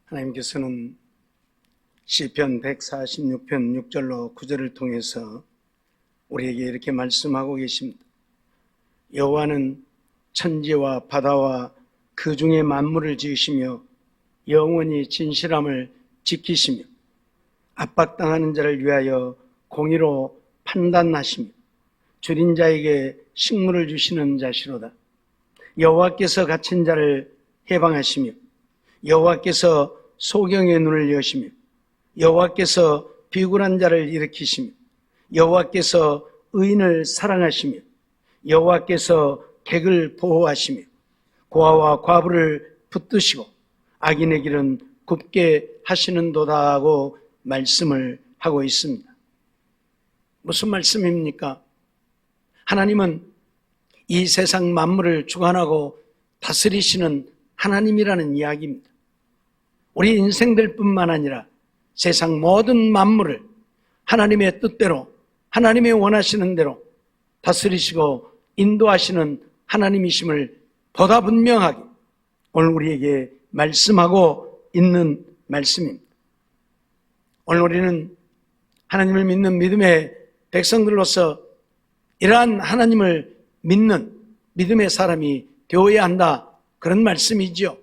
하나님께서는 시편 146편 6절로 9절을 통해서 우리에게 이렇게 말씀하고 계십니다. 여호와는 천지와 바다와 그 중에 만물을 지으시며 영원히 진실함을 지키시며 압박당하는 자를 위하여 공의로 판단하시며 줄인 자에게 식물을 주시는 자시로다. 여호와께서 갇힌 자를 해방하시며 여호와께서 소경의 눈을 여시며 여호와께서 비굴한 자를 일으키시며 여호와께서 의인을 사랑하시며 여호와께서 객을 보호하시며 고아와 과부를 붙드시고 악인의 길은 굽게 하시는도다 하고 말씀을 하고 있습니다. 무슨 말씀입니까? 하나님은 이 세상 만물을 주관하고 다스리시는 하나님이라는 이야기입니다. 우리 인생들뿐만 아니라 세상 모든 만물을 하나님의 뜻대로, 하나님의 원하시는 대로 다스리시고 인도하시는 하나님이심을 보다 분명하게 오늘 우리에게 말씀하고 있는 말씀입니다. 오늘 우리는 하나님을 믿는 믿음의 백성들로서 이러한 하나님을 믿는 믿음의 사람이 되어야 한다, 그런 말씀이지요.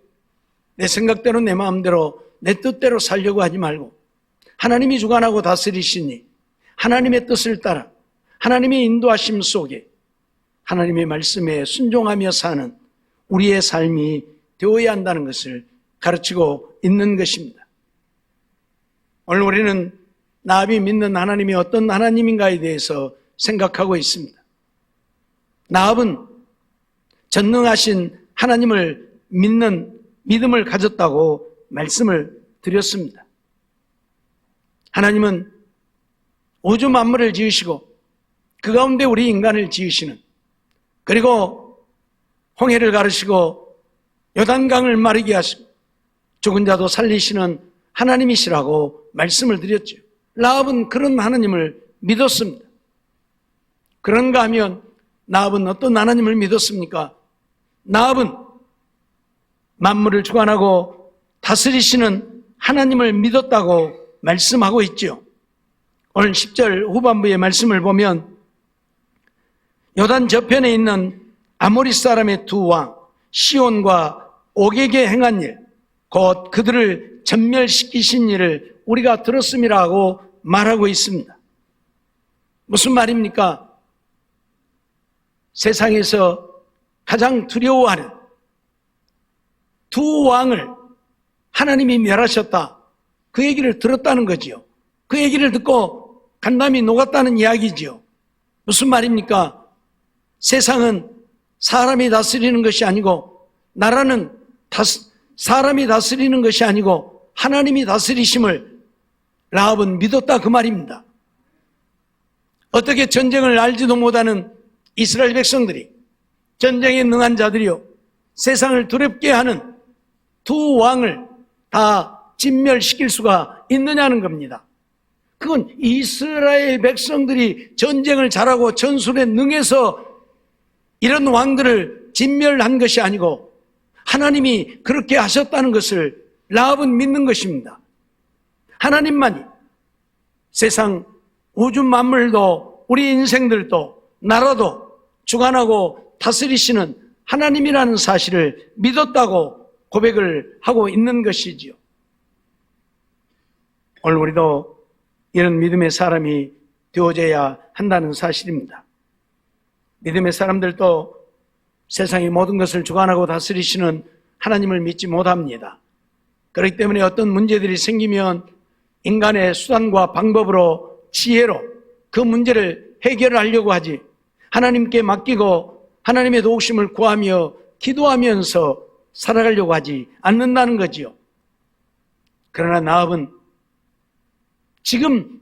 내 생각대로 내 마음대로 내 뜻대로 살려고 하지 말고 하나님이 주관하고 다스리시니 하나님의 뜻을 따라 하나님의 인도하심 속에 하나님의 말씀에 순종하며 사는 우리의 삶이 되어야 한다는 것을 가르치고 있는 것입니다. 오늘 우리는 나합이 믿는 하나님이 어떤 하나님인가에 대해서 생각하고 있습니다. 나합은 전능하신 하나님을 믿는 믿음을 가졌다고 말씀을 드렸습니다. 하나님은 우주 만물을 지으시고 그 가운데 우리 인간을 지으시는, 그리고 홍해를 가르시고 요단강을 마르게 하시고 죽은 자도 살리시는 하나님이시라고 말씀을 드렸죠. 라합은 그런 하나님을 믿었습니다. 그런가 하면 나합은 어떤 하나님을 믿었습니까? 나합은 만물을 주관하고 다스리시는 하나님을 믿었다고 말씀하고 있죠. 오늘 10절 후반부의 말씀을 보면 요단 저편에 있는 아모리 사람의 두 왕 시온과 옥에게 행한 일, 곧 그들을 전멸시키신 일을 우리가 들었음이라고 말하고 있습니다. 무슨 말입니까? 세상에서 가장 두려워하는 두 왕을 하나님이 멸하셨다, 그 얘기를 들었다는 거지요. 그 얘기를 듣고 간담이 녹았다는 이야기지요. 무슨 말입니까? 세상은 사람이 다스리는 것이 아니고, 나라는 사람이 다스리는 것이 아니고 하나님이 다스리심을 라합은 믿었다, 그 말입니다. 어떻게 전쟁을 알지도 못하는 이스라엘 백성들이, 전쟁에 능한 자들이요 세상을 두렵게 하는 두 왕을 다 진멸시킬 수가 있느냐는 겁니다. 그건 이스라엘 백성들이 전쟁을 잘하고 전술에 능해서 이런 왕들을 진멸한 것이 아니고 하나님이 그렇게 하셨다는 것을 라합은 믿는 것입니다. 하나님만이 세상 우주 만물도 우리 인생들도 나라도 주관하고 다스리시는 하나님이라는 사실을 믿었다고 고백을 하고 있는 것이지요. 오늘 우리도 이런 믿음의 사람이 되어져야 한다는 사실입니다. 믿음의 사람들도 세상의 모든 것을 주관하고 다스리시는 하나님을 믿지 못합니다. 그렇기 때문에 어떤 문제들이 생기면 인간의 수단과 방법으로, 지혜로 그 문제를 해결하려고 하지, 하나님께 맡기고 하나님의 도우심을 구하며 기도하면서 살아가려고 하지 않는다는 거지요. 그러나 나합은 지금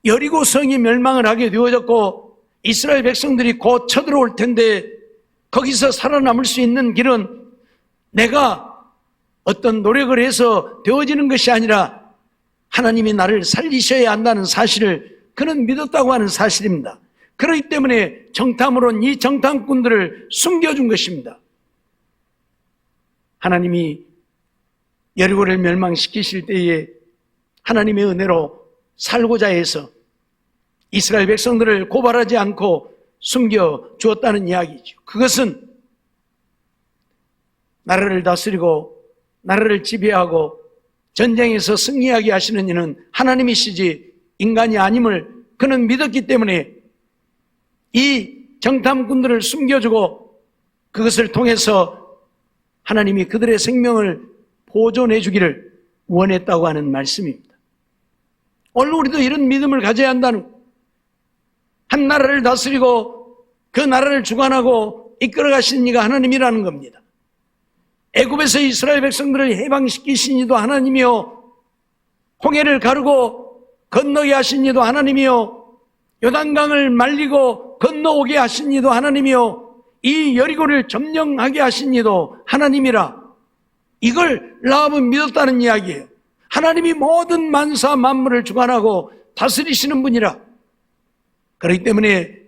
여리고 성이 멸망을 하게 되어졌고 이스라엘 백성들이 곧 쳐들어올 텐데 거기서 살아남을 수 있는 길은 내가 어떤 노력을 해서 되어지는 것이 아니라 하나님이 나를 살리셔야 한다는 사실을 그는 믿었다고 하는 사실입니다. 그렇기 때문에 정탐으로는 이 정탐꾼들을 숨겨준 것입니다. 하나님이 여리고를 멸망시키실 때에 하나님의 은혜로 살고자 해서 이스라엘 백성들을 고발하지 않고 숨겨 주었다는 이야기죠. 그것은 나라를 다스리고 나라를 지배하고 전쟁에서 승리하게 하시는 이는 하나님이시지 인간이 아님을 그는 믿었기 때문에 이 정탐꾼들을 숨겨주고 그것을 통해서 하나님이 그들의 생명을 보존해 주기를 원했다고 하는 말씀입니다. 오늘 우리도 이런 믿음을 가져야 한다는, 한 나라를 다스리고 그 나라를 주관하고 이끌어 가시는 이가 하나님이라는 겁니다. 애굽에서 이스라엘 백성들을 해방시키신 이도 하나님이요, 홍해를 가르고 건너게 하신 이도 하나님이요, 요단강을 말리고 건너오게 하신 이도 하나님이요, 이 여리고를 점령하게 하신 이도 하나님이라. 이걸 라합은 믿었다는 이야기예요. 하나님이 모든 만사 만물을 주관하고 다스리시는 분이라. 그렇기 때문에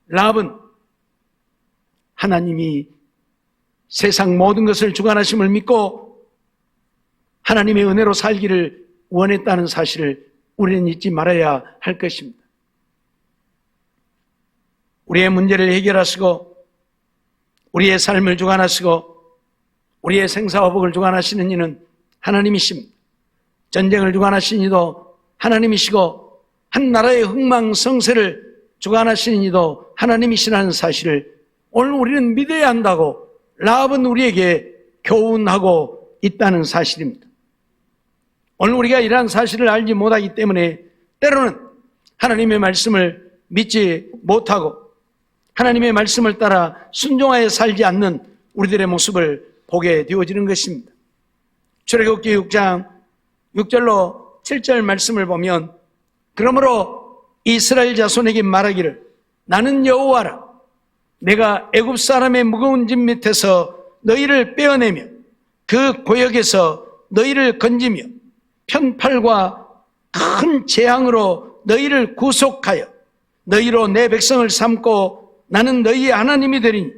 라합은 하나님이 세상 모든 것을 주관하심을 믿고 하나님의 은혜로 살기를 원했다는 사실을 우리는 잊지 말아야 할 것입니다. 우리의 문제를 해결하시고 우리의 삶을 주관하시고 우리의 생사화복을 주관하시는 이는 하나님이십니다. 전쟁을 주관하시는 이도 하나님이시고 한 나라의 흥망성쇠를 주관하시는 이도 하나님이시라는 사실을 오늘 우리는 믿어야 한다고 라합은 우리에게 교훈하고 있다는 사실입니다. 오늘 우리가 이러한 사실을 알지 못하기 때문에 때로는 하나님의 말씀을 믿지 못하고 하나님의 말씀을 따라 순종하여 살지 않는 우리들의 모습을 보게 되어지는 것입니다. 출애굽기 6장 6절로 7절 말씀을 보면 그러므로 이스라엘 자손에게 말하기를 나는 여호와라 내가 애굽 사람의 무거운 짐 밑에서 너희를 빼어내며 그 고역에서 너희를 건지며 편팔과 큰 재앙으로 너희를 구속하여 너희로 내 백성을 삼고 나는 너희의 하나님이 되리니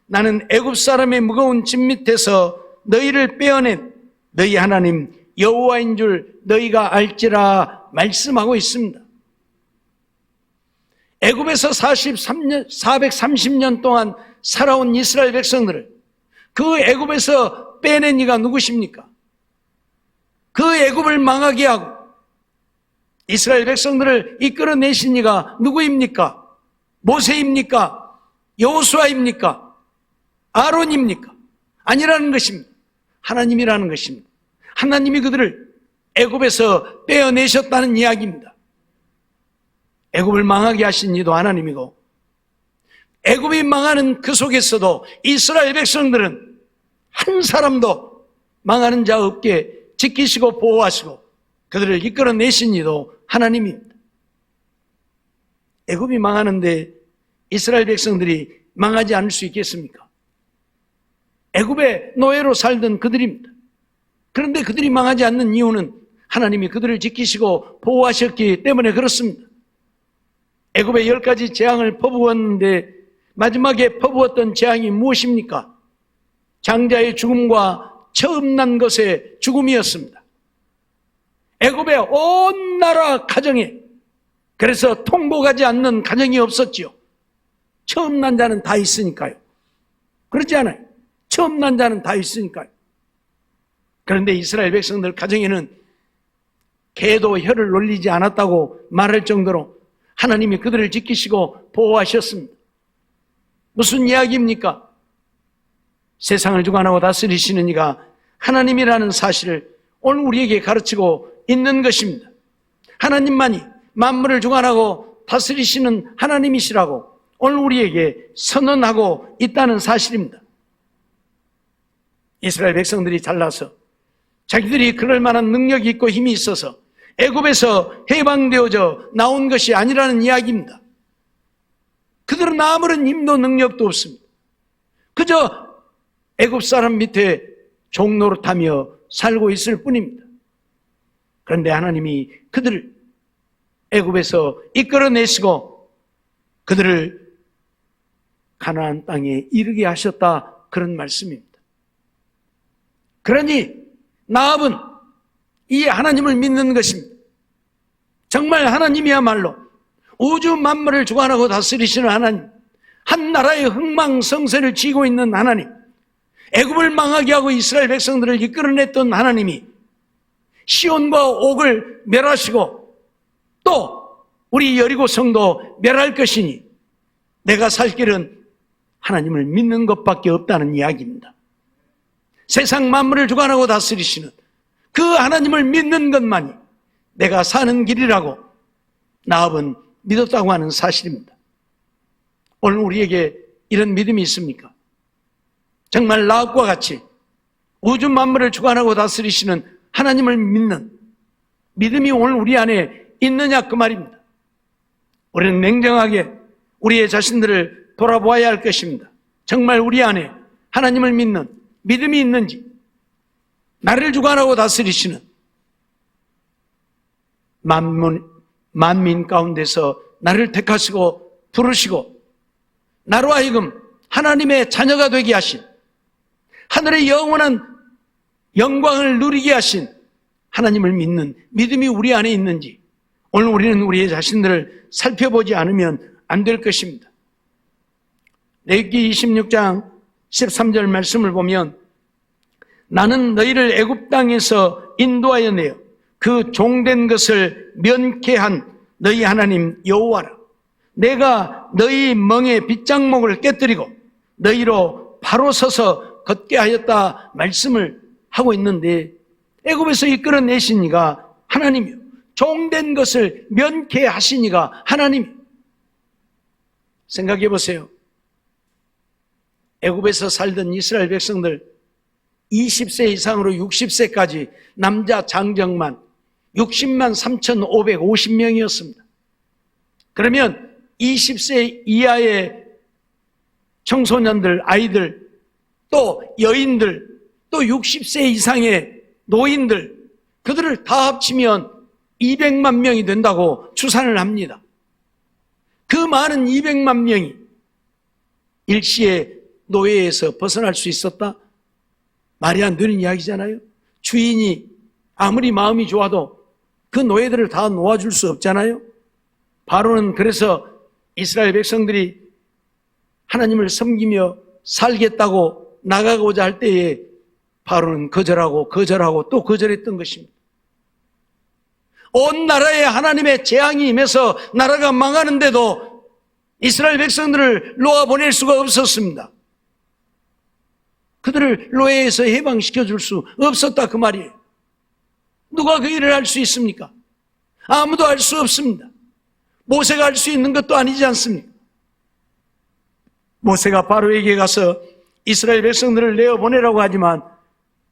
나는 애굽 사람의 무거운 짐 밑에서 너희를 빼어낸 너희 하나님 여호와인 줄 너희가 알지라 말씀하고 있습니다. 애굽에서 430년 동안 살아온 이스라엘 백성들을 그 애굽에서 빼낸 이가 누구십니까? 그 애굽을 망하게 하고 이스라엘 백성들을 이끌어내신 이가 누구입니까? 모세입니까? 여호수아입니까? 아론입니까? 아니라는 것입니다. 하나님이라는 것입니다. 하나님이 그들을 애굽에서 빼어내셨다는 이야기입니다. 애굽을 망하게 하신 이도 하나님이고 애굽이 망하는 그 속에서도 이스라엘 백성들은 한 사람도 망하는 자 없게 지키시고 보호하시고 그들을 이끌어내신 이도 하나님입니다. 애굽이 망하는데 이스라엘 백성들이 망하지 않을 수 있겠습니까? 애굽의 노예로 살던 그들입니다. 그런데 그들이 망하지 않는 이유는 하나님이 그들을 지키시고 보호하셨기 때문에 그렇습니다. 애굽에 10가지 재앙을 퍼부었는데 마지막에 퍼부었던 재앙이 무엇입니까? 장자의 죽음과 처음 난 것의 죽음이었습니다. 애굽의 온 나라 가정에 그래서 통곡하지 않는 가정이 없었지요. 처음 난 자는 다 있으니까요. 그렇지 않아요? 처음 난 자는 다 있으니까요. 그런데 이스라엘 백성들 가정에는 개도 혀를 놀리지 않았다고 말할 정도로 하나님이 그들을 지키시고 보호하셨습니다. 무슨 이야기입니까? 세상을 주관하고 다스리시는 이가 하나님이라는 사실을 오늘 우리에게 가르치고 있는 것입니다. 하나님만이 만물을 주관하고 다스리시는 하나님이시라고 오늘 우리에게 선언하고 있다는 사실입니다. 이스라엘 백성들이 잘나서 자기들이 그럴 만한 능력이 있고 힘이 있어서 애굽에서 해방되어져 나온 것이 아니라는 이야기입니다. 그들은 아무런 힘도 능력도 없습니다. 그저 애굽 사람 밑에 종노릇하며 살고 있을 뿐입니다. 그런데 하나님이 그들을 애굽에서 이끌어내시고 그들을 가나안 땅에 이르게 하셨다 그런 말씀입니다. 그러니 나압은 이 하나님을 믿는 것입니다. 정말 하나님이야말로 우주 만물을 주관하고 다스리시는 하나님, 한 나라의 흥망성쇠를 쥐고 있는 하나님, 애굽을 망하게 하고 이스라엘 백성들을 이끌어냈던 하나님이 시온과 옥을 멸하시고 또 우리 여리고 성도 멸할 것이니 내가 살 길은 하나님을 믿는 것밖에 없다는 이야기입니다. 세상 만물을 주관하고 다스리시는 그 하나님을 믿는 것만이 내가 사는 길이라고 나압은 믿었다고 하는 사실입니다. 오늘 우리에게 이런 믿음이 있습니까? 정말 나압과 같이 우주 만물을 주관하고 다스리시는 하나님을 믿는 믿음이 오늘 우리 안에 있느냐 그 말입니다. 우리는 냉정하게 우리의 자신들을 돌아보아야 할 것입니다. 정말 우리 안에 하나님을 믿는 믿음이 있는지, 나를 주관하고 다스리시는 만민 가운데서 나를 택하시고 부르시고 나로 하여금 하나님의 자녀가 되게 하신, 하늘의 영원한 영광을 누리게 하신 하나님을 믿는 믿음이 우리 안에 있는지 오늘 우리는 우리의 자신들을 살펴보지 않으면 안 될 것입니다. 레위기 26장 13절 말씀을 보면 나는 너희를 애굽 땅에서 인도하여 내어 그 종된 것을 면케한 너희 하나님 여호와라. 내가 너희 멍에 빗장목을 깨뜨리고 너희로 바로 서서 걷게 하였다 말씀을 하고 있는데, 애굽에서 이끌어내신 이가 하나님이요, 종된 것을 면케하신 이가 하나님. 생각해 보세요. 애굽에서 살던 이스라엘 백성들 20세 이상으로 60세까지 남자 장정만 60만 3,550명이었습니다. 그러면 20세 이하의 청소년들, 아이들, 또 여인들, 또 60세 이상의 노인들, 그들을 다 합치면 200만 명이 된다고 추산을 합니다. 그 많은 200만 명이 일시에 노예에서 벗어날 수 있었다? 말이 안 되는 이야기잖아요. 주인이 아무리 마음이 좋아도 그 노예들을 다 놓아줄 수 없잖아요. 바로는 그래서 이스라엘 백성들이 하나님을 섬기며 살겠다고 나가고자 할 때에 바로는 거절하고 또 거절했던 것입니다. 온 나라에 하나님의 재앙이 임해서 나라가 망하는데도 이스라엘 백성들을 놓아보낼 수가 없었습니다. 그들을 노예에서 해방시켜 줄 수 없었다 그 말이에요. 누가 그 일을 할 수 있습니까? 아무도 할 수 없습니다. 모세가 할 수 있는 것도 아니지 않습니까? 모세가 바로에게 가서 이스라엘 백성들을 내어보내라고 하지만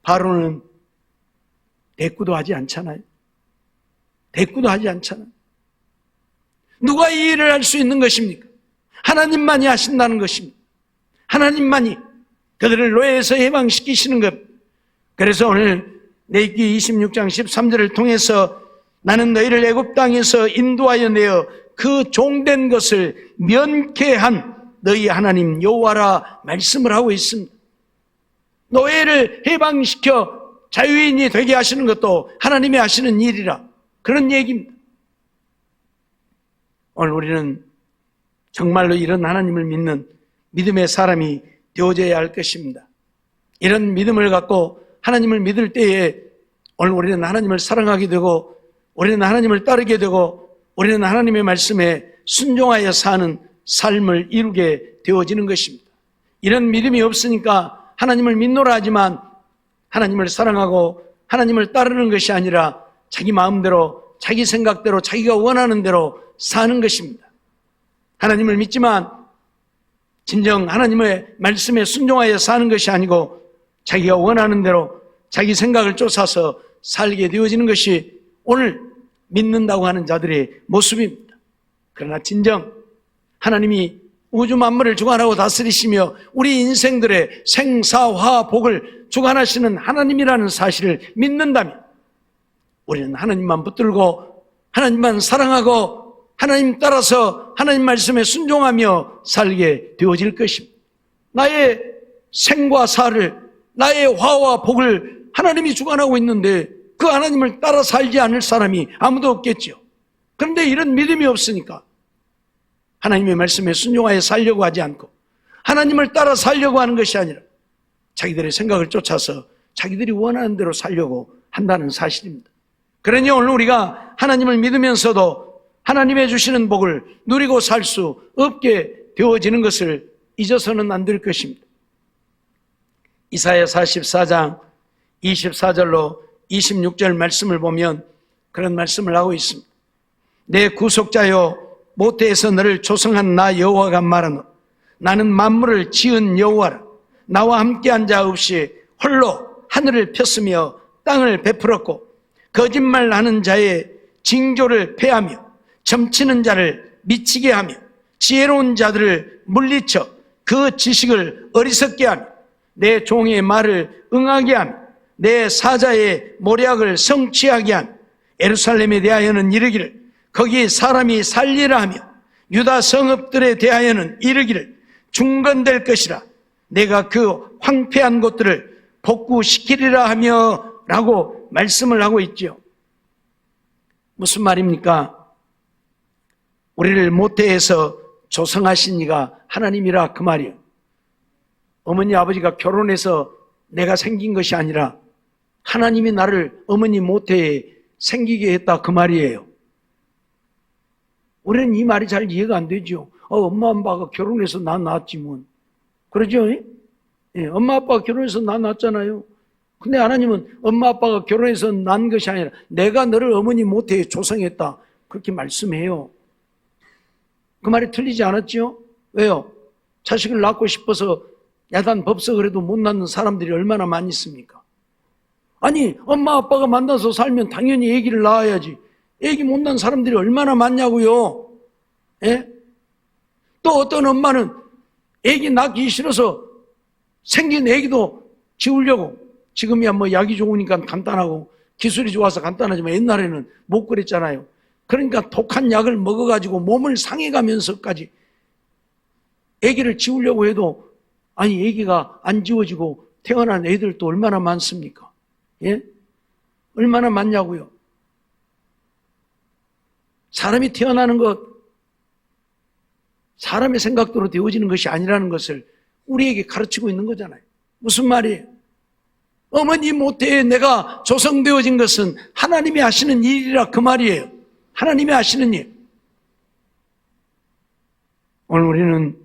바로는 대꾸도 하지 않잖아요. 대꾸도 하지 않잖아요. 누가 이 일을 할 수 있는 것입니까? 하나님만이 하신다는 것입니다. 하나님만이 그들을 노예에서 해방시키시는 것. 그래서 오늘 레위기 26장 13절을 통해서 나는 너희를 애굽 땅에서 인도하여 내어 그 종된 것을 면케한 너희 하나님 여호와라 말씀을 하고 있습니다. 노예를 해방시켜 자유인이 되게 하시는 것도 하나님이 하시는 일이라, 그런 얘기입니다. 오늘 우리는 정말로 이런 하나님을 믿는 믿음의 사람이 되어져야 할 것입니다. 이런 믿음을 갖고 하나님을 믿을 때에 오늘 우리는 하나님을 사랑하게 되고, 우리는 하나님을 따르게 되고, 우리는 하나님의 말씀에 순종하여 사는 삶을 이루게 되어지는 것입니다. 이런 믿음이 없으니까 하나님을 믿노라 하지만 하나님을 사랑하고 하나님을 따르는 것이 아니라 자기 마음대로, 자기 생각대로, 자기가 원하는 대로 사는 것입니다. 하나님을 믿지만 진정 하나님의 말씀에 순종하여 사는 것이 아니고 자기가 원하는 대로 자기 생각을 쫓아서 살게 되어지는 것이 오늘 믿는다고 하는 자들의 모습입니다. 그러나 진정 하나님이 우주 만물을 주관하고 다스리시며 우리 인생들의 생사화복을 주관하시는 하나님이라는 사실을 믿는다면 우리는 하나님만 붙들고 하나님만 사랑하고 하나님 따라서 하나님 말씀에 순종하며 살게 되어질 것입니다. 나의 생과 사를, 나의 화와 복을 하나님이 주관하고 있는데 그 하나님을 따라 살지 않을 사람이 아무도 없겠죠. 그런데 이런 믿음이 없으니까 하나님의 말씀에 순종하여 살려고 하지 않고 하나님을 따라 살려고 하는 것이 아니라 자기들의 생각을 쫓아서 자기들이 원하는 대로 살려고 한다는 사실입니다. 그러니 오늘 우리가 하나님을 믿으면서도 하나님의 주시는 복을 누리고 살 수 없게 되어지는 것을 잊어서는 안 될 것입니다. 이사야 44장 24절로 26절 말씀을 보면 그런 말씀을 하고 있습니다. 내 구속자여 모태에서 너를 조성한 나 여호와가 말하노 나는 만물을 지은 여호와라. 나와 함께한 자 없이 홀로 하늘을 폈으며 땅을 베풀었고 거짓말하는 자의 징조를 폐하며 점치는 자를 미치게 하며 지혜로운 자들을 물리쳐 그 지식을 어리석게 하며 내 종의 말을 응하게 하며 내 사자의 모략을 성취하게 하며 예루살렘에 대하여는 이르기를 거기 사람이 살리라 하며 유다 성읍들에 대하여는 이르기를 중건될 것이라 내가 그 황폐한 곳들을 복구시키리라 하며 라고 말씀을 하고 있죠. 무슨 말입니까? 우리를 모태에서 조성하신 이가 하나님이라 그 말이에요. 어머니 아버지가 결혼해서 내가 생긴 것이 아니라 하나님이 나를 어머니 모태에 생기게 했다 그 말이에요. 우리는 이 말이 잘 이해가 안 되죠. 엄마 아빠가 결혼해서 나 낳았지 뭐. 그러죠? 예, 엄마 아빠가 결혼해서 나 낳았잖아요. 근데 하나님은 엄마 아빠가 결혼해서 난 것이 아니라 내가 너를 어머니 모태에 조성했다 그렇게 말씀해요. 그 말이 틀리지 않았죠? 왜요? 자식을 낳고 싶어서 야단 법석을 해도 못 낳는 사람들이 얼마나 많이 있습니까? 아니 엄마 아빠가 만나서 살면 당연히 아기를 낳아야지. 아기 못 낳은 사람들이 얼마나 많냐고요. 예? 또 어떤 엄마는 아기 낳기 싫어서 생긴 아기도 지우려고 지금이야 뭐 약이 좋으니까 간단하고 기술이 좋아서 간단하지만 옛날에는 못 그랬잖아요. 그러니까 독한 약을 먹어가지고 몸을 상해가면서까지 아기를 지우려고 해도 아니 아기가 안 지워지고 태어난 애들도 얼마나 많습니까? 예? 얼마나 많냐고요. 사람이 태어나는 것 사람의 생각대로 되어지는 것이 아니라는 것을 우리에게 가르치고 있는 거잖아요. 무슨 말이에요? 어머니 모태에 내가 조성되어진 것은 하나님이 하시는 일이라 그 말이에요. 하나님이 하시는 일. 오늘 우리는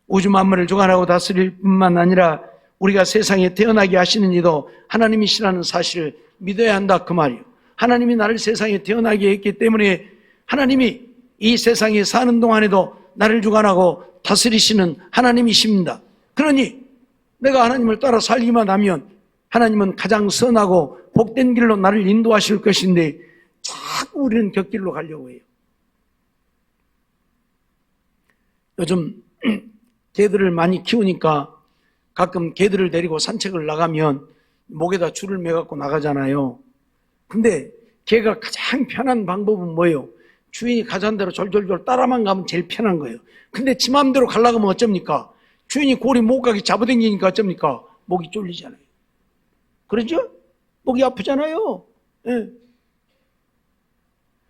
우주 만물을 주관하고 다스릴 뿐만 아니라 우리가 세상에 태어나게 하시는 이도 하나님이시라는 사실을 믿어야 한다 그 말이에요. 하나님이 나를 세상에 태어나게 했기 때문에 하나님이 이 세상에 사는 동안에도 나를 주관하고 다스리시는 하나님이십니다. 그러니 내가 하나님을 따라 살기만 하면 하나님은 가장 선하고 복된 길로 나를 인도하실 것인데 자꾸 우리는 곁길로 가려고 해요. 요즘 개들을 많이 키우니까 가끔 개들을 데리고 산책을 나가면 목에다 줄을 매갖고 나가잖아요. 근데 개가 가장 편한 방법은 뭐예요? 주인이 가자는 대로 졸졸졸 따라만 가면 제일 편한 거예요. 근데 지 마음대로 가려고 하면 어쩝니까? 주인이 고리 못 가게 잡아당기니까 어쩝니까? 목이 쫄리잖아요. 그러죠? 목이 아프잖아요. 예.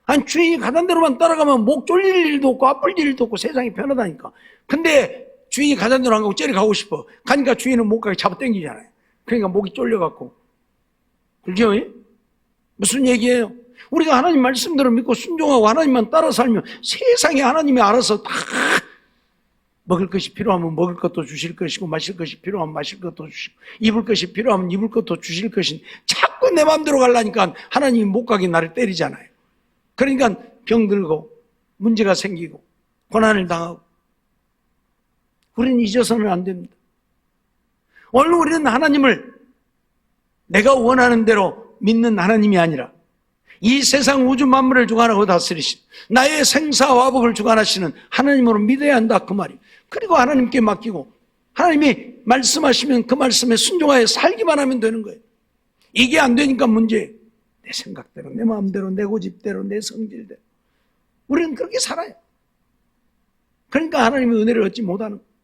아니 주인이 가자는 대로만 따라가면 목 쫄릴 일도 없고 아플 일도 없고 세상이 편하다니까. 근데 주인이 가자는 대로 안 가고 째려 가고 싶어. 가니까 주인은 못 가게 잡아당기잖아요. 그러니까 목이 쫄려갖고. 그죠? 무슨 얘기예요? 우리가 하나님 말씀대로 믿고 순종하고 하나님만 따라 살면 세상에 하나님이 알아서 다 먹을 것이 필요하면 먹을 것도 주실 것이고 마실 것이 필요하면 마실 것도 주시고 입을 것이 필요하면 입을 것도 주실 것인 자꾸 내 마음대로 가려니까 하나님이 못 가게 나를 때리잖아요. 그러니까 병들고 문제가 생기고 고난을 당하고 우리는 잊어서는 안 됩니다. 오늘 우리는 하나님을 내가 원하는 대로 믿는 하나님이 아니라 이 세상 우주 만물을 주관하고 다스리신 나의 생사화복을 주관하시는 하나님으로 믿어야 한다 그 말이에요. 그리고 하나님께 맡기고 하나님이 말씀하시면 그 말씀에 순종하여 살기만 하면 되는 거예요. 이게 안 되니까 문제예요. 내 생각대로 내 마음대로 내 고집대로 내 성질대로 우리는 그렇게 살아요. 그러니까 하나님의 은혜를 얻지 못하는 거예요.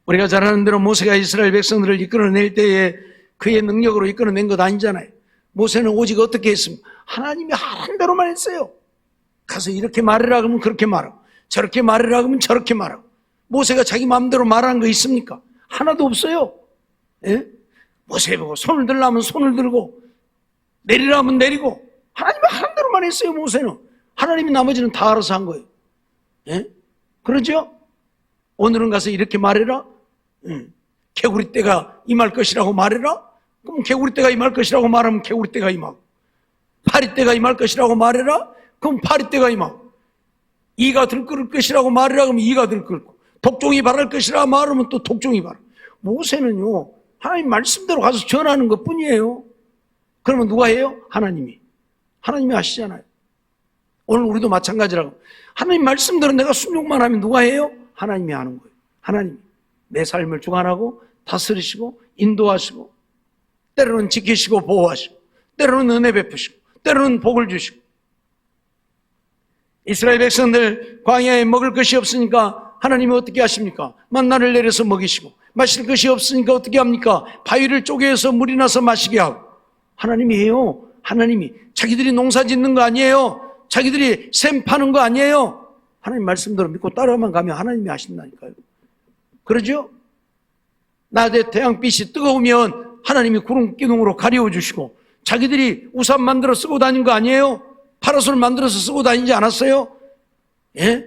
우리가 잘 아는 대로 모세가 이스라엘 백성들을 이끌어낼 때에 그의 능력으로 이끌어낸 것 아니잖아요. 모세는 오직 어떻게 했습니까? 하나님이 하는 대로만 했어요. 가서 이렇게 말해라 그러면 그렇게 말하고, 저렇게 말해라 그러면 저렇게 말하고. 모세가 자기 마음대로 말하는 거 있습니까? 하나도 없어요. 예? 모세 보고 손을 들라면 손을 들고, 내리라면 내리고, 하나님이 하는 대로만 했어요. 모세는. 하나님이 나머지는 다 알아서 한 거예요. 예? 그러죠? 오늘은 가서 이렇게 말해라. 개구리 떼가 임할 것이라고 말해라. 그럼 개구리 떼가 임할 것이라고 말하면 개구리 떼가 임하고, 파리 떼가 임할 것이라고 말해라. 그럼 파리 떼가 임하고, 이가 들끓을 것이라고 말해라. 그러면 이가 들끓고, 독종이 발할 것이라 말하면 또 독종이 발하고. 모세는요, 하나님 말씀대로 가서 전하는 것 뿐이에요. 그러면 누가 해요? 하나님이. 하나님이 하시잖아요. 오늘 우리도 마찬가지라고. 하나님 말씀대로 내가 순종만 하면 누가 해요? 하나님이 하는 거예요. 하나님이 내 삶을 주관하고 다스리시고 인도하시고, 때로는 지키시고 보호하시고, 때로는 은혜 베푸시고, 때로는 복을 주시고. 이스라엘 백성들 광야에 먹을 것이 없으니까 하나님이 어떻게 하십니까? 만나를 내려서 먹이시고, 마실 것이 없으니까 어떻게 합니까? 바위를 쪼개서 물이 나서 마시게 하고. 하나님이 해요. 하나님이. 자기들이 농사 짓는 거 아니에요. 자기들이 샘 파는 거 아니에요. 하나님 말씀대로 믿고 따라만 가면 하나님이 하신다니까요. 그러죠? 낮에 태양빛이 뜨거우면 하나님이 구름 기둥으로 가려주시고, 자기들이 우산 만들어 쓰고 다닌 거 아니에요? 파라솔 만들어서 쓰고 다니지 않았어요? 예?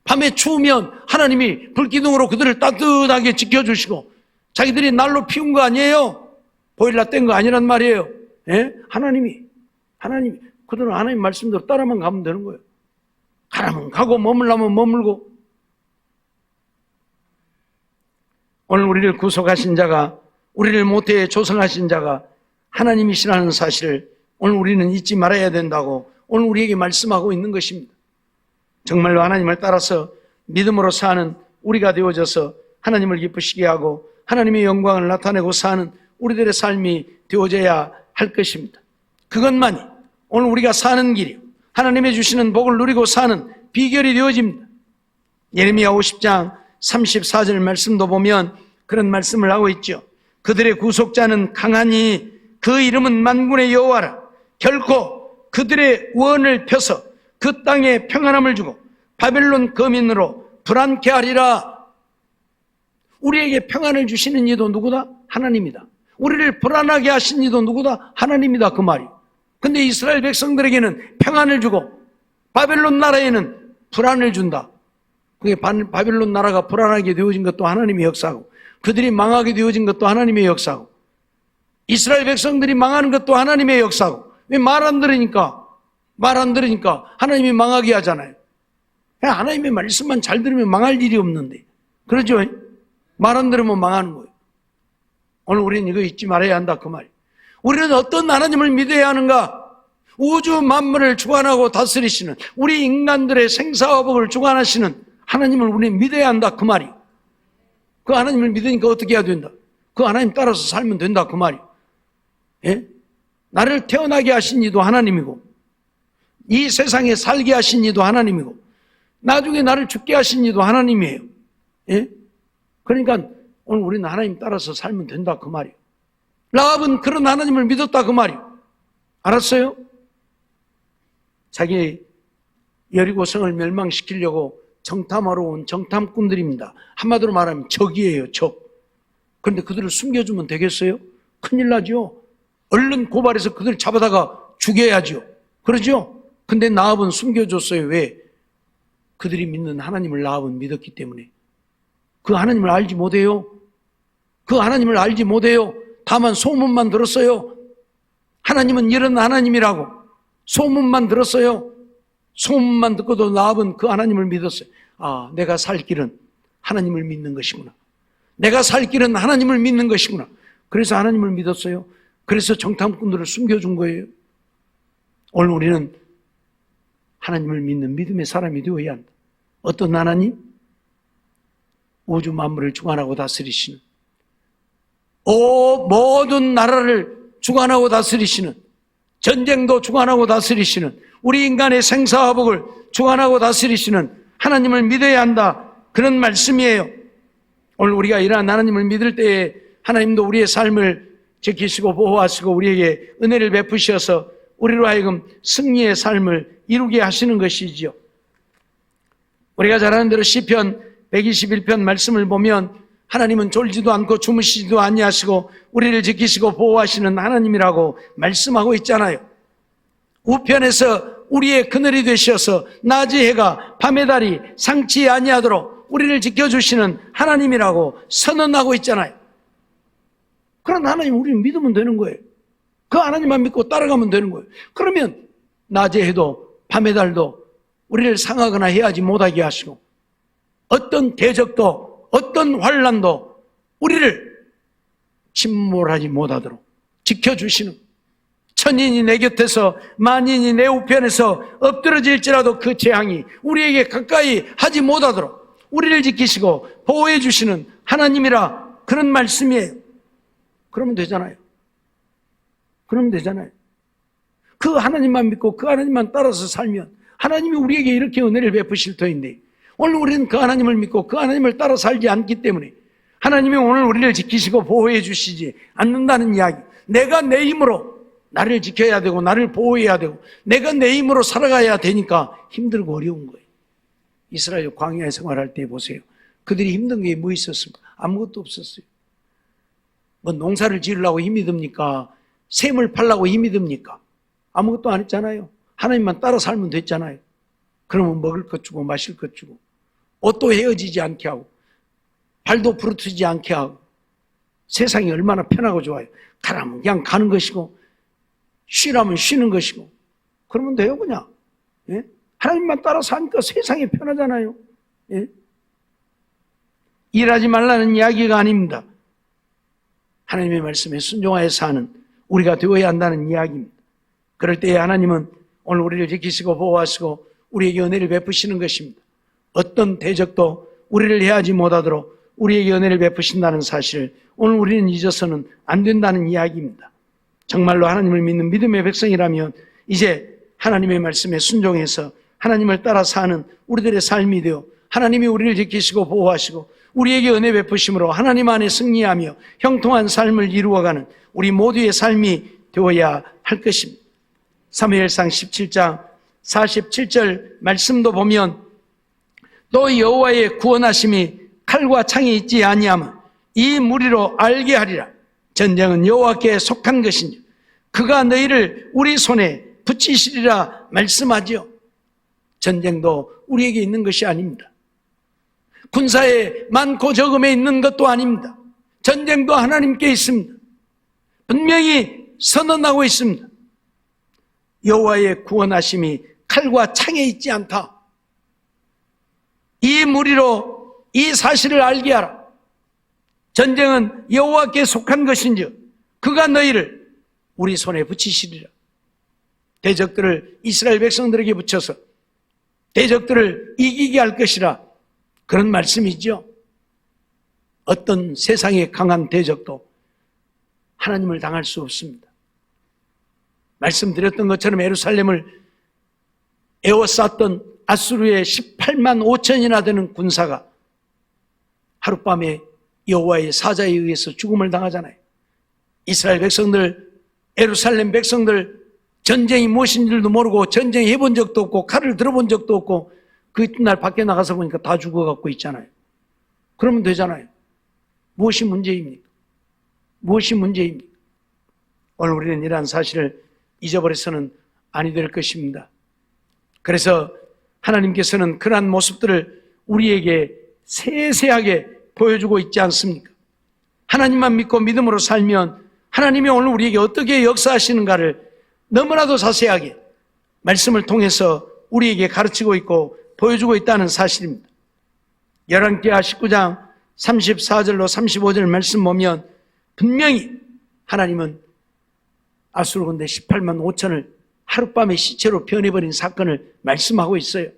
밤에 추우면 하나님이 불기둥으로 그들을 따뜻하게 지켜주시고, 자기들이 날로 피운 거 아니에요? 보일러 뗀 거 아니란 말이에요. 예? 하나님이 그들은 하나님 말씀대로 따라만 가면 되는 거예요. 가라면 가고 머물라면 머물고. 오늘 우리를 구속하신 자가, 우리를 모태에 조성하신 자가 하나님이시라는 사실을 오늘 우리는 잊지 말아야 된다고 오늘 우리에게 말씀하고 있는 것입니다. 정말로 하나님을 따라서 믿음으로 사는 우리가 되어져서 하나님을 기쁘시게 하고 하나님의 영광을 나타내고 사는 우리들의 삶이 되어져야 할 것입니다. 그것만이 오늘 우리가 사는 길이요, 하나님의 주시는 복을 누리고 사는 비결이 되어집니다. 예레미야 50장 34절 말씀도 보면 그런 말씀을 하고 있죠. 그들의 구속자는 강하니 그 이름은 만군의 여호와라. 결코 그들의 원을 펴서 그 땅에 평안함을 주고 바벨론 거민으로 불안케 하리라. 우리에게 평안을 주시는 이도 누구다? 하나님이다. 우리를 불안하게 하신 이도 누구다? 하나님이다. 그 말이에요. 근데 이스라엘 백성들에게는 평안을 주고 바벨론 나라에는 불안을 준다. 그게 바벨론 나라가 불안하게 되어진 것도 하나님의 역사고, 그들이 망하게 되어진 것도 하나님의 역사고, 이스라엘 백성들이 망하는 것도 하나님의 역사고. 왜 말 안 들으니까 하나님이 망하게 하잖아요. 그냥 하나님의 말씀만 잘 들으면 망할 일이 없는데, 그러죠? 말 안 들으면 망하는 거예요. 오늘 우리는 이거 잊지 말아야 한다, 그 말이에요. 우리는 어떤 하나님을 믿어야 하는가? 우주 만물을 주관하고 다스리시는, 우리 인간들의 생사화복을 주관하시는 하나님을 우리는 믿어야 한다, 그 말이에요. 그 하나님을 믿으니까 어떻게 해야 된다? 그 하나님 따라서 살면 된다, 그 말이에요. 예? 나를 태어나게 하신 이도 하나님이고, 이 세상에 살게 하신 이도 하나님이고, 나중에 나를 죽게 하신 이도 하나님이에요. 예? 그러니까 오늘 우리는 하나님 따라서 살면 된다, 그 말이에요. 라합은 그런 하나님을 믿었다, 그 말이에요. 알았어요? 자기 여리고성을 멸망시키려고 정탐하러 온 정탐꾼들입니다. 한마디로 말하면 적이에요, 적. 그런데 그들을 숨겨주면 되겠어요? 큰일 나죠. 얼른 고발해서 그들 잡아다가 죽여야죠. 그러죠? 근데 라합은 숨겨줬어요. 왜? 그들이 믿는 하나님을 라합은 믿었기 때문에. 그 하나님을 알지 못해요. 그 하나님을 알지 못해요. 다만 소문만 들었어요. 하나님은 이런 하나님이라고 소문만 들었어요. 소문만 듣고도 라합은 그 하나님을 믿었어요. 아, 내가 살 길은 하나님을 믿는 것이구나. 내가 살 길은 하나님을 믿는 것이구나. 그래서 하나님을 믿었어요. 그래서 정탐꾼들을 숨겨준 거예요. 오늘 우리는 하나님을 믿는 믿음의 사람이 되어야 한다. 어떤 하나님? 우주 만물을 주관하고 다스리시는, 모든 나라를 주관하고 다스리시는, 전쟁도 주관하고 다스리시는, 우리 인간의 생사화복을 주관하고 다스리시는 하나님을 믿어야 한다. 그런 말씀이에요. 오늘 우리가 이러한 하나님을 믿을 때에 하나님도 우리의 삶을 지키시고 보호하시고 우리에게 은혜를 베푸셔서 우리로 하여금 승리의 삶을 이루게 하시는 것이지요. 우리가 잘 아는 대로 시편 121편 말씀을 보면 하나님은 졸지도 않고 주무시지도 아니하시고 우리를 지키시고 보호하시는 하나님이라고 말씀하고 있잖아요. 우편에서 우리의 그늘이 되셔서 낮의 해가 밤의 달이 상치 아니하도록 우리를 지켜주시는 하나님이라고 선언하고 있잖아요. 그런 하나님 우리는 믿으면 되는 거예요. 그 하나님만 믿고 따라가면 되는 거예요. 그러면 낮의 해도 밤의 달도 우리를 상하거나 해하지 못하게 하시고 어떤 대적도 어떤 환난도 우리를 침몰하지 못하도록 지켜주시는, 천인이 내 곁에서 만인이 내 우편에서 엎드러질지라도 그 재앙이 우리에게 가까이 하지 못하도록 우리를 지키시고 보호해 주시는 하나님이라, 그런 말씀이에요. 그러면 되잖아요. 그러면 되잖아요. 그 하나님만 믿고 그 하나님만 따라서 살면 하나님이 우리에게 이렇게 은혜를 베푸실 터인데, 오늘 우리는 그 하나님을 믿고 그 하나님을 따라 살지 않기 때문에 하나님이 오늘 우리를 지키시고 보호해 주시지 않는다는 이야기. 내가 내 힘으로 나를 지켜야 되고 나를 보호해야 되고 내가 내 힘으로 살아가야 되니까 힘들고 어려운 거예요. 이스라엘 광야에 생활할 때 보세요. 그들이 힘든 게 뭐 있었습니까? 아무것도 없었어요. 뭐 농사를 지으려고 힘이 듭니까? 샘을 팔려고 힘이 듭니까? 아무것도 안 했잖아요. 하나님만 따라 살면 됐잖아요. 그러면 먹을 것 주고 마실 것 주고 옷도 헤어지지 않게 하고 발도 부르트지 않게 하고 세상이 얼마나 편하고 좋아요. 가라면 그냥 가는 것이고 쉬라면 쉬는 것이고 그러면 돼요 그냥. 예? 하나님만 따라 사니까 세상이 편하잖아요. 예? 일하지 말라는 이야기가 아닙니다. 하나님의 말씀에 순종하여 사는 우리가 되어야 한다는 이야기입니다. 그럴 때에 하나님은 오늘 우리를 지키시고 보호하시고 우리에게 은혜를 베푸시는 것입니다. 어떤 대적도 우리를 해하지 못하도록 우리에게 은혜를 베푸신다는 사실을 오늘 우리는 잊어서는 안 된다는 이야기입니다. 정말로 하나님을 믿는 믿음의 백성이라면 이제 하나님의 말씀에 순종해서 하나님을 따라 사는 우리들의 삶이 되어 하나님이 우리를 지키시고 보호하시고 우리에게 은혜 베푸심으로 하나님 안에 승리하며 형통한 삶을 이루어가는 우리 모두의 삶이 되어야 할 것입니다. 사무엘상 17장 47절 말씀도 보면 또 여호와의 구원하심이 칼과 창이 있지 아니하면 이 무리로 알게 하리라. 전쟁은 여호와께 속한 것이니 그가 너희를 우리 손에 붙이시리라 말씀하지요. 전쟁도 우리에게 있는 것이 아닙니다. 군사에 많고 적음에 있는 것도 아닙니다. 전쟁도 하나님께 있습니다. 분명히 선언하고 있습니다. 여호와의 구원하심이 칼과 창에 있지 않다. 이 무리로 이 사실을 알게 하라. 전쟁은 여호와께 속한 것인지 그가 너희를 우리 손에 붙이시리라. 대적들을 이스라엘 백성들에게 붙여서 대적들을 이기게 할 것이라, 그런 말씀이죠. 어떤 세상의 강한 대적도 하나님을 당할 수 없습니다. 말씀드렸던 것처럼 예루살렘을 에워쌌던 아수르의 18만 5천이나 되는 군사가 하룻밤에 여호와의 사자에 의해서 죽음을 당하잖아요. 이스라엘 백성들, 예루살렘 백성들 전쟁이 무엇인 줄도 모르고 전쟁 해본 적도 없고 칼을 들어본 적도 없고 그 이튿날 밖에 나가서 보니까 다 죽어갖고 있잖아요. 그러면 되잖아요. 무엇이 문제입니까? 무엇이 문제입니까? 오늘 우리는 이러한 사실을 잊어버려서는 아니 될 것입니다. 그래서 하나님께서는 그러한 모습들을 우리에게 세세하게 보여주고 있지 않습니까? 하나님만 믿고 믿음으로 살면 하나님이 오늘 우리에게 어떻게 역사하시는가를 너무나도 자세하게 말씀을 통해서 우리에게 가르치고 있고 보여주고 있다는 사실입니다. 열왕기하 19장 34절로 35절 말씀 보면 분명히 하나님은 아수르 군대 18만 5천을 하룻밤에 시체로 변해버린 사건을 말씀하고 있어요.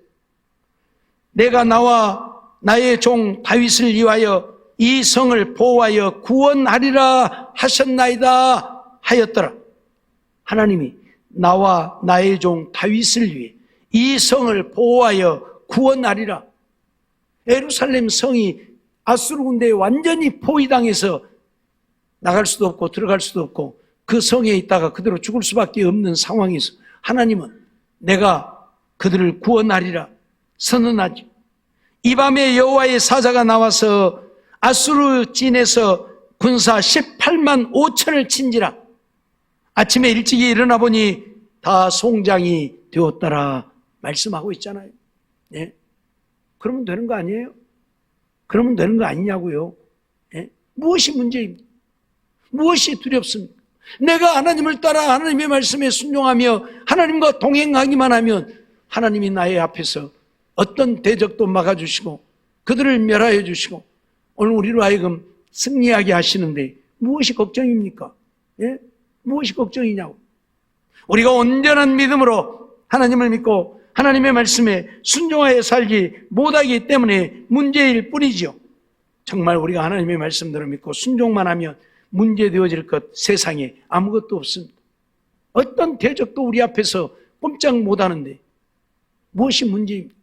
내가 나와 나의 종 다윗을 위하여 이 성을 보호하여 구원하리라 하셨나이다 하였더라. 하나님이 나와 나의 종 다윗을 위해 이 성을 보호하여 구원하리라. 예루살렘 성이 아수르 군대에 완전히 포위당해서 나갈 수도 없고 들어갈 수도 없고 그 성에 있다가 그대로 죽을 수밖에 없는 상황에서 하나님은 내가 그들을 구원하리라 선언하지. 이 밤에 여호와의 사자가 나와서 아수르 진에서 군사 18만 5천을 친지라. 아침에 일찍이 일어나 보니 다 송장이 되었더라 말씀하고 있잖아요. 예? 그러면 되는 거 아니에요? 그러면 되는 거 아니냐고요. 예? 무엇이 문제입니까? 무엇이 두렵습니까? 내가 하나님을 따라 하나님의 말씀에 순종하며 하나님과 동행하기만 하면 하나님이 나의 앞에서 어떤 대적도 막아주시고 그들을 멸하여 주시고 오늘 우리로 하여금 승리하게 하시는데 무엇이 걱정입니까? 예? 무엇이 걱정이냐고. 우리가 온전한 믿음으로 하나님을 믿고 하나님의 말씀에 순종하여 살지 못하기 때문에 문제일 뿐이죠. 정말 우리가 하나님의 말씀대로 믿고 순종만 하면 문제되어질 것 세상에 아무것도 없습니다. 어떤 대적도 우리 앞에서 꼼짝 못하는데 무엇이 문제입니까?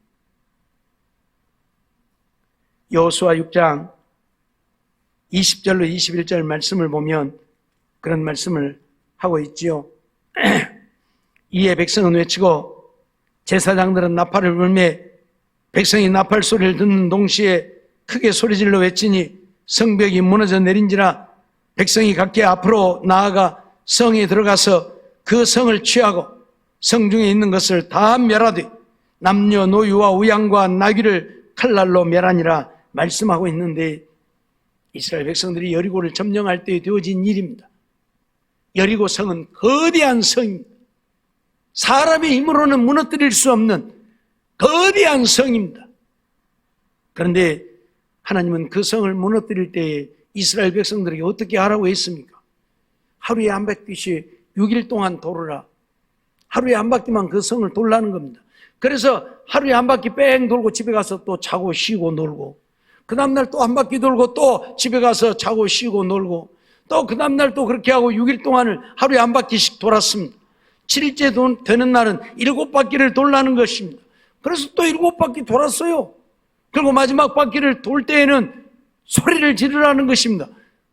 여호수아 6장 20절로 21절 말씀을 보면 그런 말씀을 하고 있지요. 이에 백성은 외치고 제사장들은 나팔을 불매 백성이 나팔 소리를 듣는 동시에 크게 소리질러 외치니 성벽이 무너져 내린지라. 백성이 각기 앞으로 나아가 성에 들어가서 그 성을 취하고 성중에 있는 것을 다 멸하되 남녀노유와 우양과 나귀를 칼날로 멸하니라 말씀하고 있는데 이스라엘 백성들이 여리고를 점령할 때 되어진 일입니다. 여리고 성은 거대한 성입니다. 사람의 힘으로는 무너뜨릴 수 없는 거대한 성입니다. 그런데 하나님은 그 성을 무너뜨릴 때에 이스라엘 백성들에게 어떻게 하라고 했습니까? 하루에 한 바퀴씩 6일 동안 돌으라. 하루에 한 바퀴만 그 성을 돌라는 겁니다. 그래서 하루에 한 바퀴 뺑 돌고 집에 가서 또 자고 쉬고 놀고 그 다음날 또 한 바퀴 돌고 또 집에 가서 자고 쉬고 놀고 또 그 다음날 또 그렇게 하고 6일 동안을 하루에 한 바퀴씩 돌았습니다. 7일째 되는 날은 7바퀴를 돌라는 것입니다. 그래서 또 7바퀴 돌았어요. 그리고 마지막 바퀴를 돌 때에는 소리를 지르라는 것입니다.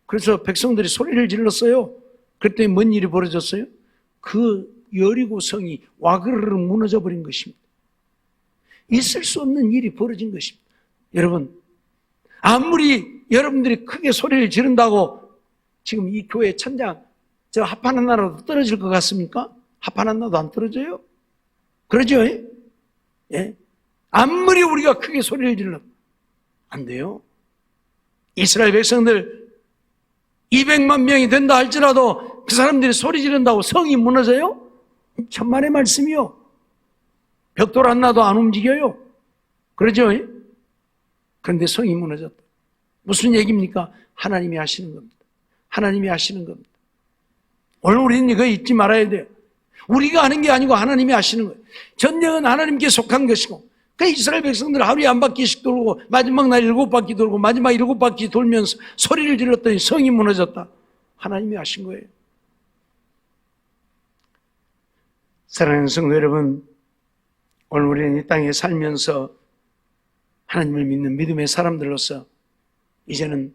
그래서 백성들이 소리를 질렀어요. 그랬더니 뭔 일이 벌어졌어요? 그 여리고 성이 와그르르 무너져 버린 것입니다. 있을 수 없는 일이 벌어진 것입니다. 여러분, 아무리 여러분들이 크게 소리를 지른다고 지금 이 교회 천장 저 합판 하나라도 떨어질 것 같습니까? 합판 하나도 안 떨어져요? 그러죠? 예? 아무리 우리가 크게 소리를 질러도 안 돼요. 이스라엘 백성들 200만 명이 된다 할지라도 그 사람들이 소리 지른다고 성이 무너져요? 천만의 말씀이요. 벽돌 하나도 안 움직여요. 그러죠? 그런데 성이 무너졌다. 무슨 얘기입니까? 하나님이 하시는 겁니다. 하나님이 하시는 겁니다. 오늘 우리는 이거 잊지 말아야 돼요. 우리가 하는 게 아니고 하나님이 하시는 거예요. 전쟁은 하나님께 속한 것이고 그 이스라엘 백성들 하루에 한 바퀴씩 돌고 마지막 날 7바퀴 돌고 마지막 7바퀴 돌면서 소리를 질렀더니 성이 무너졌다. 하나님이 하신 거예요. 사랑하는 성도 여러분, 오늘 우리는 이 땅에 살면서 하나님을 믿는 믿음의 사람들로서 이제는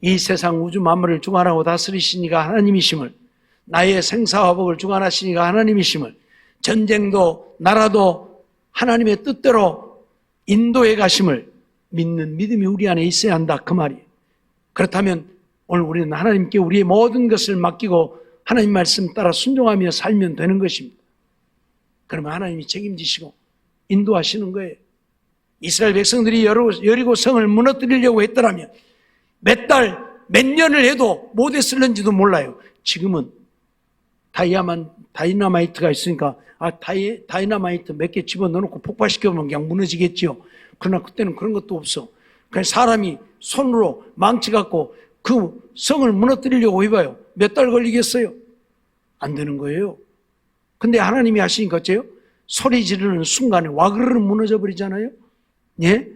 이 세상 우주 만물을 주관하고 다스리시니가 하나님이심을, 나의 생사화복을 주관하시니가 하나님이심을, 전쟁도 나라도 하나님의 뜻대로 인도해 가심을 믿는 믿음이 우리 안에 있어야 한다, 그 말이에요. 그렇다면 오늘 우리는 하나님께 우리의 모든 것을 맡기고 하나님 말씀 따라 순종하며 살면 되는 것입니다. 그러면 하나님이 책임지시고 인도하시는 거예요. 이스라엘 백성들이 여리고 성을 무너뜨리려고 했더라면 몇 달, 몇 년을 해도 못했을는지도 몰라요. 지금은 다이나마이트가 있으니까 다이나마이트 몇 개 집어넣어놓고 폭발시켜보면 그냥 무너지겠지요. 그러나 그때는 그런 것도 없어. 그냥 사람이 손으로 망치 갖고 그 성을 무너뜨리려고 해봐요. 몇 달 걸리겠어요? 안 되는 거예요. 근데 하나님이 하시니까 어째요? 소리 지르는 순간에 와그르르 무너져 버리잖아요. 예?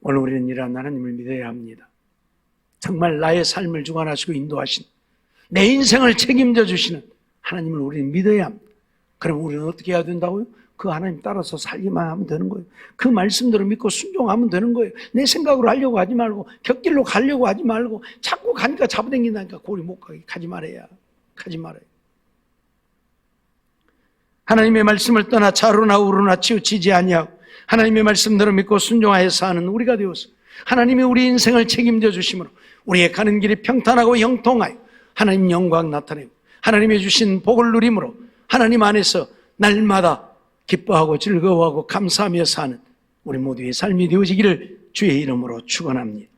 오늘 우리는 이러한 하나님을 믿어야 합니다. 정말 나의 삶을 주관하시고 인도하시는, 내 인생을 책임져 주시는 하나님을 우리는 믿어야 합니다. 그럼 우리는 어떻게 해야 된다고요? 그 하나님 따라서 살기만 하면 되는 거예요. 그 말씀대로 믿고 순종하면 되는 거예요. 내 생각으로 하려고 하지 말고, 곁길로 가려고 하지 말고, 자꾸 가니까 잡아당긴다니까 고리 못 가게 가지 말아야. 가지 말아요. 하나님의 말씀을 떠나 좌로나 우로나 치우치지 아니하고 하나님의 말씀대로 믿고 순종하여 사는 우리가 되어서 하나님이 우리 인생을 책임져 주심으로 우리의 가는 길이 평탄하고 형통하여 하나님 영광 나타내고 하나님의 주신 복을 누림으로 하나님 안에서 날마다 기뻐하고 즐거워하고 감사하며 사는 우리 모두의 삶이 되어지기를 주의 이름으로 축원합니다.